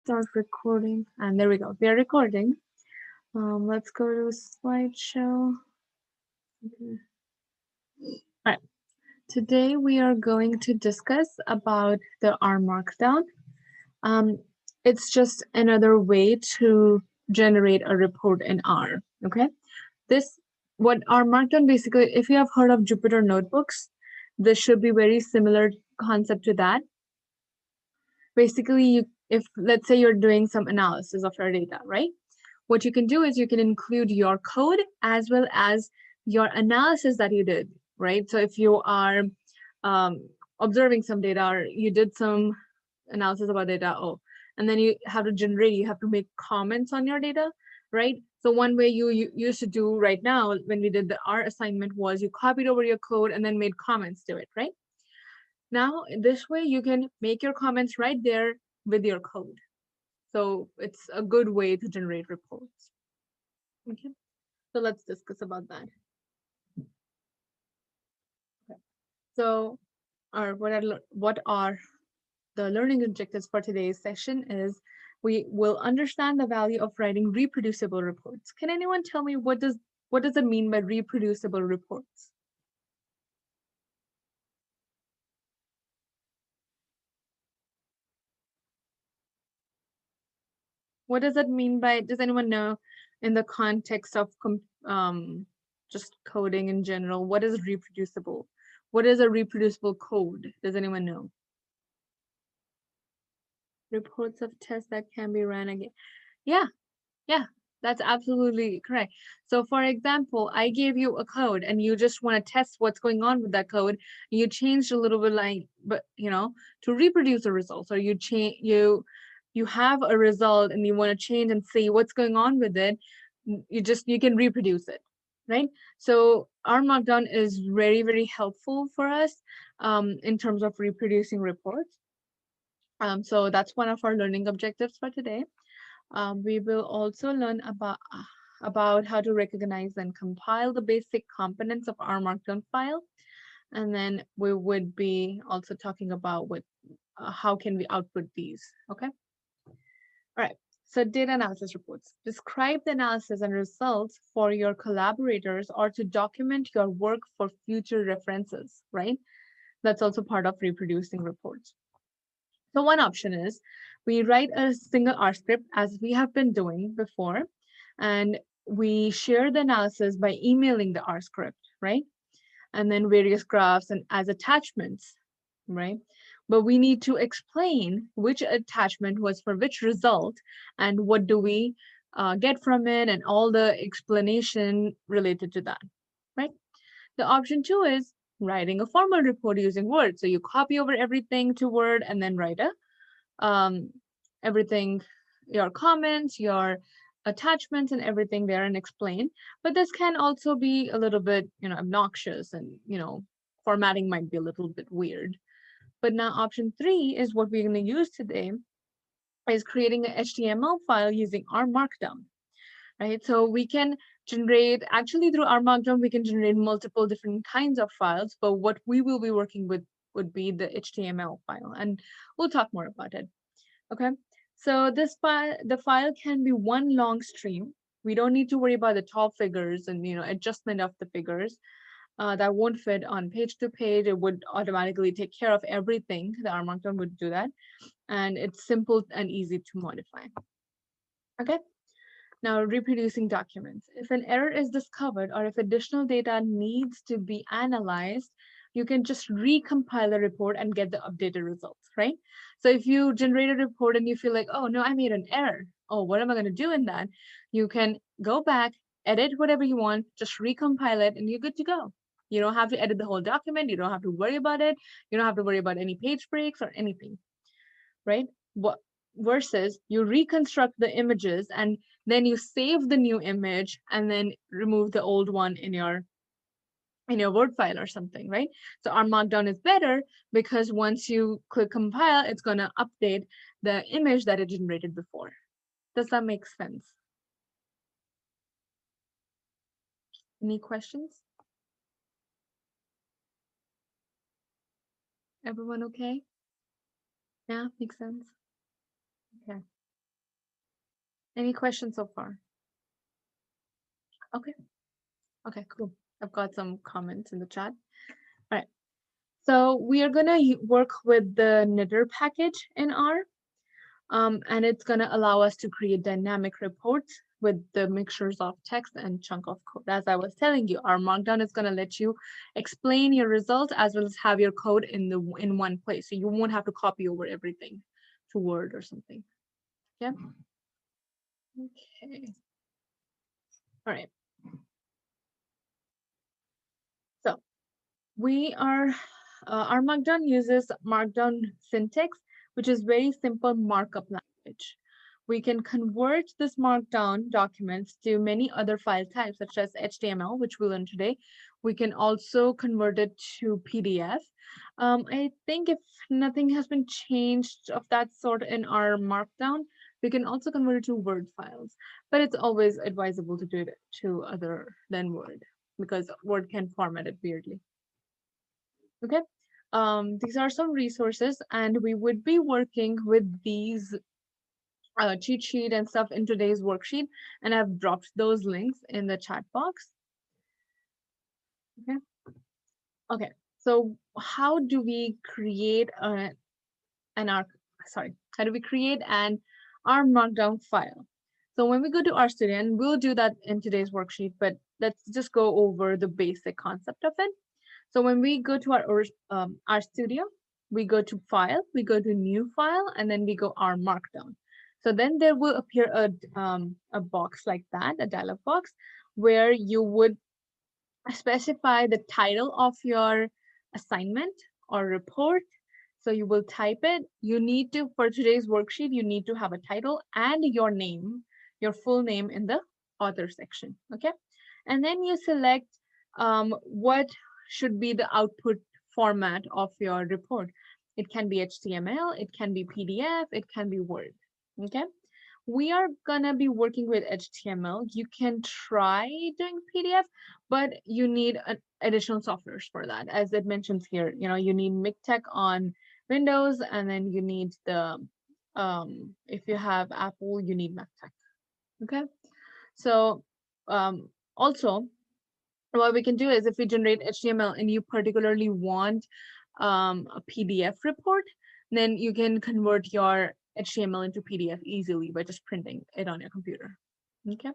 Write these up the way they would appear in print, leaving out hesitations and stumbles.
start recording. And there we go. We are recording. Let's go to slideshow. Okay. All right. Today we are going to discuss about the R Markdown. It's just another way to generate a report in R. Okay. What R Markdown basically, if you have heard of Jupyter Notebooks, this should be very similar concept to that. Basically, if let's say you're doing some analysis of your data, right? What you can do is you can include your code as well as your analysis that you did, right? So if you are observing some data or you did some analysis about data, and then you have to make comments on your data, right? So one way you used to do right now when we did our assignment was you copied over your code and then made comments to it, right? Now, this way you can make your comments right there with your code. So it's a good way to generate reports. Okay, so let's discuss about that. Okay. So, what are the learning objectives for today's session is we will understand the value of writing reproducible reports. Can anyone tell me what does it mean by reproducible reports? What does it mean by, does anyone know in the context of just coding in general, what is reproducible? What is a reproducible code? Does anyone know? Reports of tests that can be run again. Yeah, that's absolutely correct. So for example, I gave you a code and you just want to test what's going on with that code. You changed a little bit to reproduce the results, or you have a result and you want to change and see what's going on with it. You can reproduce it, right? So R Markdown is very, very helpful for us in terms of reproducing reports. So that's one of our learning objectives for today. We will also learn about how to recognize and compile the basic components of our Markdown file. And then we would be also talking about how can we output these, okay? All right, so data analysis reports. Describe the analysis and results for your collaborators or to document your work for future references, right? That's also part of reproducing reports. So one option is we write a single R script as we have been doing before, and we share the analysis by emailing the R script, right? And then various graphs and as attachments, right? But we need to explain which attachment was for which result and what do we get from it and all the explanation related to that, right? The option 2 is writing a formal report using Word. So you copy over everything to Word and then write everything, your comments, your attachments and everything there and explain. But this can also be a little bit, obnoxious and, formatting might be a little bit weird. But now option 3 is what we're going to use today is creating an HTML file using R Markdown, right? So we can generate, actually through R Markdown, we can generate multiple different kinds of files, but what we will be working with would be the HTML file, and we'll talk more about it. Okay, so the file can be one long stream. We don't need to worry about the top figures and adjustment of the figures. That won't fit on page to page. It would automatically take care of everything. The R Markdown would do that, and it's simple and easy to modify. Okay. Now, reproducing documents. If an error is discovered or if additional data needs to be analyzed, you can just recompile the report and get the updated results, right? So if you generate a report and you feel like, oh no, I made an error. Oh, what am I going to do in that? You can go back, edit whatever you want, just recompile it, and you're good to go. You don't have to edit the whole document. You don't have to worry about it. You don't have to worry about any page breaks or anything, right? Versus you reconstruct the images and then you save the new image and then remove the old one in your Word file or something, right? So R Markdown is better because once you click compile, it's going to update the image that it generated before. Does that make sense? Any questions? Everyone okay? Yeah, makes sense. Okay. Any questions so far? Okay. Okay, cool. I've got some comments in the chat. All right. So we are gonna work with the knitter package in R. And it's going to allow us to create dynamic reports with the mixtures of text and chunk of code. As I was telling you, our Markdown is going to let you explain your results as well as have your code in one place. So you won't have to copy over everything to Word or something. Yeah. Okay. All right. So we are, our Markdown uses Markdown syntax, which is very simple markup language. We can convert this Markdown documents to many other file types, such as HTML, which we'll learn today. We can also convert it to PDF. I think if nothing has been changed of that sort in our Markdown, we can also convert it to Word files, but it's always advisable to do it to other than Word because Word can format it weirdly. Okay, these are some resources, and we would be working with these cheat sheet and stuff in today's worksheet, and I've dropped those links in the chat box. Okay. Okay. So how do we create an R? Sorry, how do we create an R Markdown file? So when we go to RStudio, and we'll do that in today's worksheet, but let's just go over the basic concept of it. So when we go to our RStudio, we go to File, we go to New File, and then we go R Markdown. So then there will appear a box like that, a dialog box, where you would specify the title of your assignment or report. So you will type it. You need to, for today's worksheet, you need to have a title and your name, your full name in the author section, okay? And then you select what should be the output format of your report. It can be HTML, it can be PDF, it can be Word, okay? We are gonna be working with HTML. You can try doing PDF, but you need additional softwares for that. As it mentions here, you need MikTeX on Windows, and then you need the, if you have Apple, you need MikTeX, okay? So also, what we can do is if we generate HTML and you particularly want a PDF report, then you can convert your HTML into PDF easily by just printing it on your computer. Okay.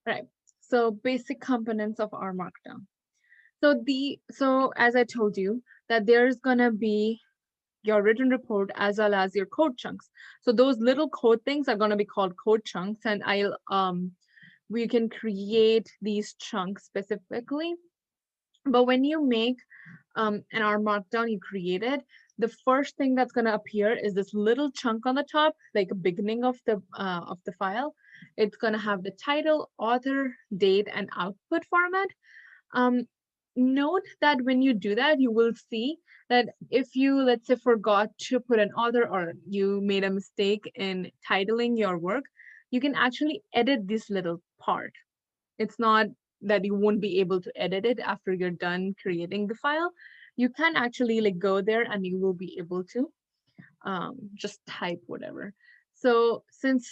Right. So basic components of R Markdown. So as I told you, that there's gonna be your written report as well as your code chunks. So those little code things are gonna be called code chunks, and we can create these chunks specifically. But when you make an R Markdown you created, the first thing that's going to appear is this little chunk on the top, like a beginning of the file. It's going to have the title, author, date, and output format. Note that when you do that, you will see that if you, let's say, forgot to put an author or you made a mistake in titling your work, you can actually edit this little part. It's not that you won't be able to edit it after you're done creating the file. You can actually like go there and you will be able to just type whatever. So since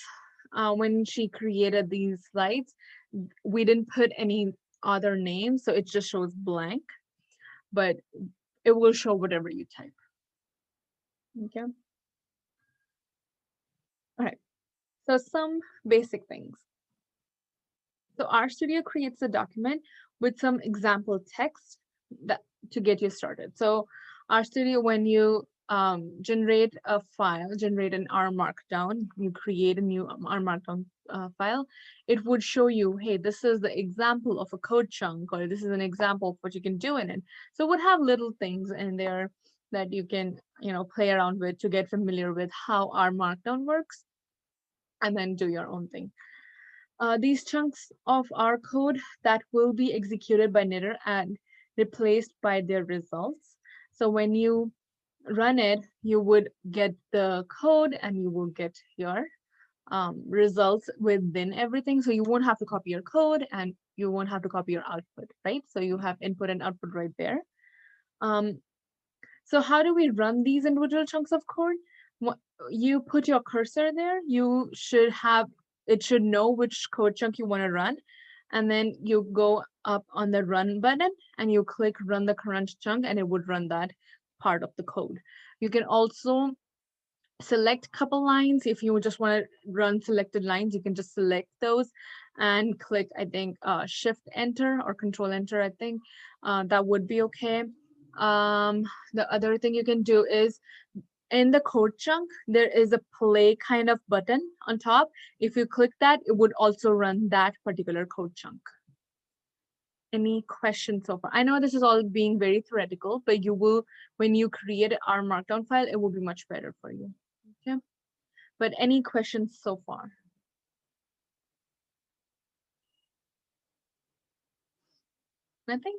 when she created these slides, we didn't put any other names, so it just shows blank, but it will show whatever you type. Okay. All right. So some basic things. So RStudio creates a document with some example text that to get you started. So RStudio, when you generate a file, generate an R Markdown, you create a new R Markdown file, it would show you, hey, this is the example of a code chunk, or this is an example of what you can do in it. So it would have little things in there that you can, play around with to get familiar with how R Markdown works, and then do your own thing. These chunks of our code that will be executed by knitter and replaced by their results. So when you run it, you would get the code and you will get your results within everything. So you won't have to copy your code and you won't have to copy your output, right? So you have input and output right there. So how do we run these individual chunks of code? You put your cursor there, you should have, it should know which code chunk you want to run. And then you go up on the run button and you click run the current chunk and it would run that part of the code. You can also select a couple lines. If you just want to run selected lines, you can just select those and click, I think, shift enter or control enter, I think. That would be okay. The other thing you can do is in the code chunk, there is a play kind of button on top. If you click that, it would also run that particular code chunk. Any questions so far? I know this is all being very theoretical, but you will, when you create an R Markdown file, it will be much better for you. Okay. But any questions so far? Nothing?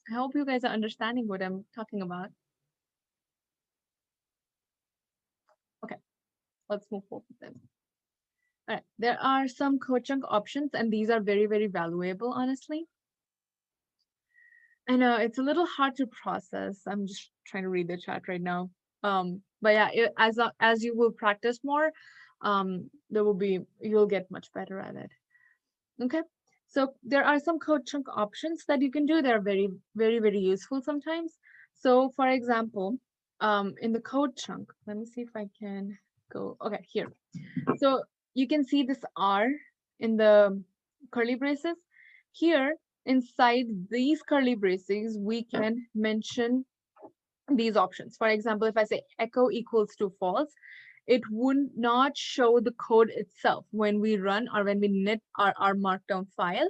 I hope you guys are understanding what I'm talking about. Okay, let's move forward then. All right, there are some code chunk options, and these are very, very valuable, honestly. I know it's a little hard to process. I'm just trying to read the chat right now. But yeah, as you will practice more, you'll get much better at it. Okay, so there are some code chunk options that you can do. They're very, very, very useful sometimes. So for example, in the code chunk, let me see if I can go, okay, here. So you can see this R in the curly braces. Here, inside these curly braces, we can mention these options. For example, if I say echo equals to false, it would not show the code itself when we run or when we knit our markdown file.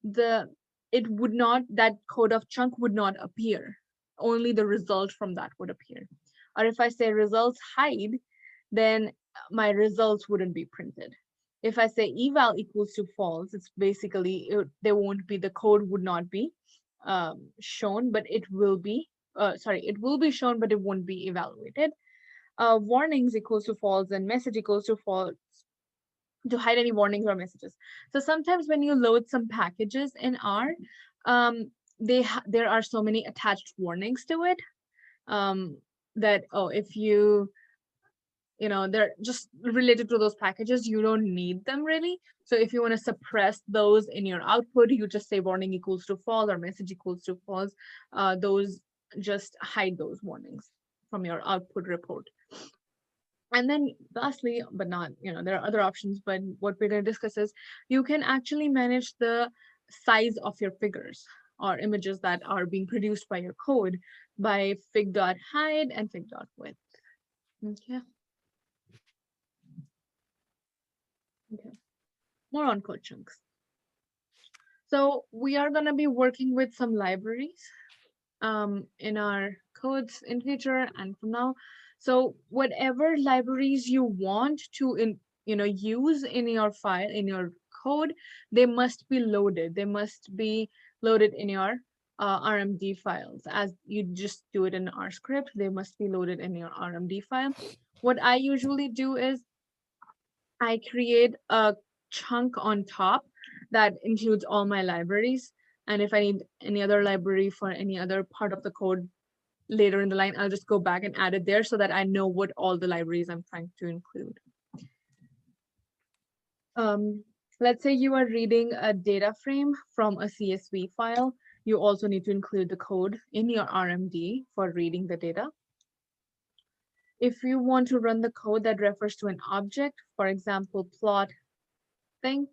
It would not, that code of chunk would not appear. Only the result from that would appear. Or if I say results hide, then my results wouldn't be printed. If I say eval equals to false, it's basically, there won't be, the code would not be shown, but it will be, it will be shown, but it won't be evaluated. Warnings equals to false and message equals to false to hide any warnings or messages. So sometimes when you load some packages in R, there are so many attached warnings to it that, if they're just related to those packages, you don't need them really. So if you want to suppress those in your output, you just say warning equals to false or message equals to false. Those just hide those warnings from your output report. And then lastly, but not, there are other options, but what we're going to discuss is you can actually manage the size of your figures or images that are being produced by your code by fig.hide and fig.width. Okay. Okay. More on code chunks. So we are going to be working with some libraries in our codes in future and from now. So whatever libraries you want to use in your file, in your code, they must be loaded. They must be loaded in your RMD files. As you just do it in R script, they must be loaded in your RMD file. What I usually do is I create a chunk on top that includes all my libraries. And if I need any other library for any other part of the code later in the line, I'll just go back and add it there so that I know what all the libraries I'm trying to include. Let's say you are reading a data frame from a CSV file. You also need to include the code in your RMD for reading the data. If you want to run the code that refers to an object, for example, plot thing,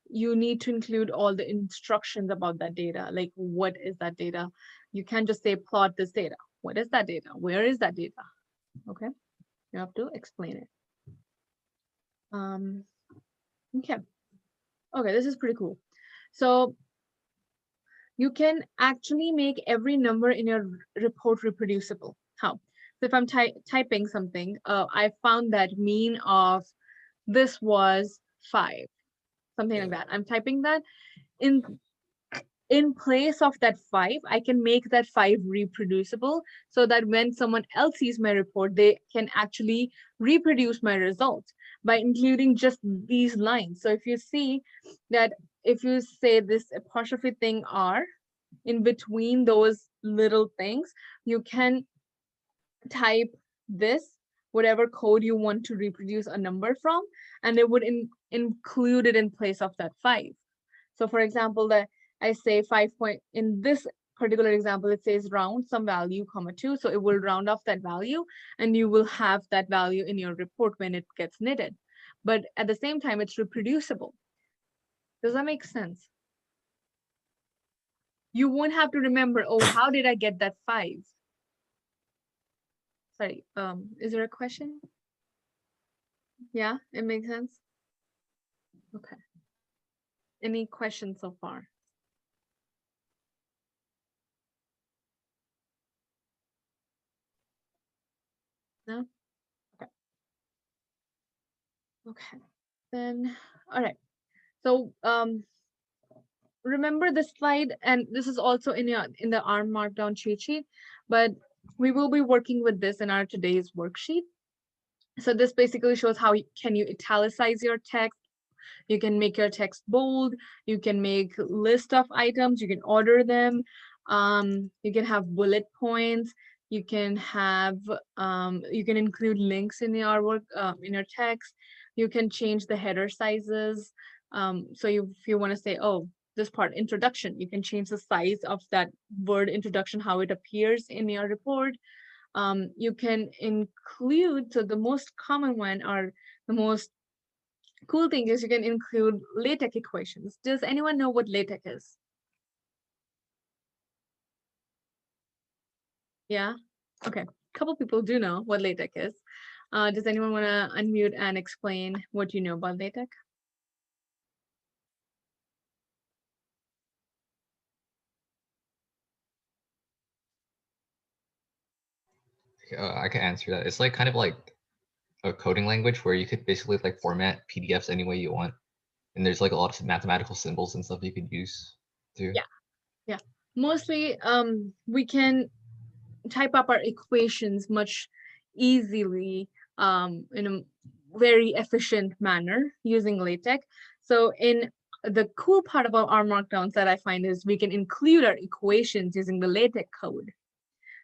you need to include all the instructions about that data. Like, what is that data? You can't just say plot this data. What is that data? Where is that data? Okay, you have to explain it. Okay, this is pretty cool. So you can actually make every number in your report reproducible. How? So if I'm typing something, I found that mean of this was 5, something like that. I'm typing that. In place of that 5, I can make that 5 reproducible so that when someone else sees my report, they can actually reproduce my results by including just these lines. So if you see that, if you say this apostrophe thing R, in between those little things, you can type this whatever code you want to reproduce a number from, and it would include it in place of that 5. So for example, that I say 5 point, in this particular example, it says round some value, comma 2. So it will round off that value, and you will have that value in your report when it gets knitted. But at the same time, it's reproducible. Does that make sense? You won't have to remember, oh, how did I get that 5? Sorry, is there a question? Yeah, it makes sense. Okay. Any questions so far? No? Okay. Okay. Then, all right. So remember this slide, and this is also in the R Markdown cheat sheet, but we will be working with this in our today's worksheet. So this basically shows how can you italicize your text. You can make your text bold. You can make list of items. You can order them. You can have bullet points. You can have you can include links in your work in your text. You can change the header sizes. So if you want to say, oh, this part introduction, you can change the size of that word introduction, how it appears in your report. You can include, so the most common one, or the most cool thing is, you can include LaTeX equations. Does anyone know what LaTeX is? Yeah? Okay. A couple people do know what LaTeX is. Does anyone want to unmute and explain what you know about LaTeX? I can answer that. It's like kind of like a coding language where you could basically like format PDFs any way you want. And there's like a lot of mathematical symbols and stuff you could use too. Yeah. Yeah. Mostly, we can type up our equations much easily in a very efficient manner using LaTeX. So in the cool part about R Markdowns that I find is we can include our equations using the LaTeX code.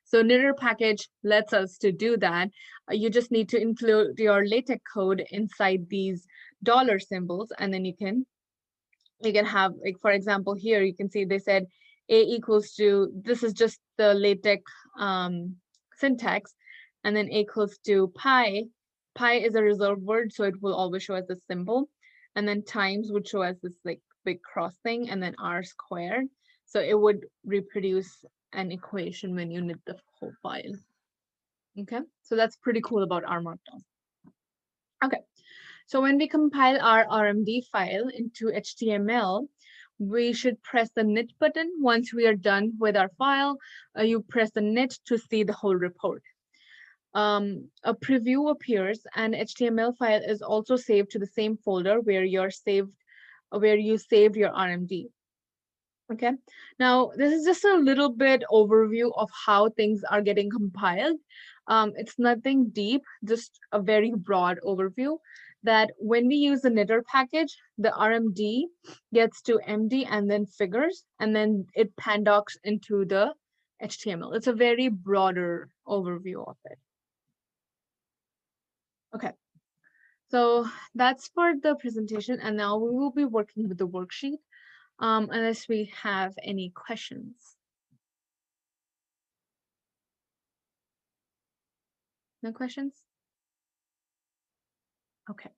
So knitr package lets us to do that. You just need to include your LaTeX code inside these dollar symbols, and then you can have, like, for example, here you can see they said a equals to, this is just the LaTeX syntax, and then a equals to pi. Pi is a reserved word, so it will always show as a symbol, and then times would show as this like big cross thing, and then r squared. So it would reproduce an equation when you knit the whole file. Okay, so that's pretty cool about R Markdown. Okay, so when we compile our RMD file into HTML, we should press the knit button. Once we are done with our file, you press the knit to see the whole report. A preview appears, and HTML file is also saved to the same folder where you saved your RMD. Okay, now this is just a little bit overview of how things are getting compiled. It's nothing deep, just a very broad overview that when we use the knitr package, the RMD gets to MD and then figures, and then it pandocs into the HTML. It's a very broader overview of it. Okay, so that's for the presentation, and now we will be working with the worksheet. Unless we have any questions. No questions? Okay.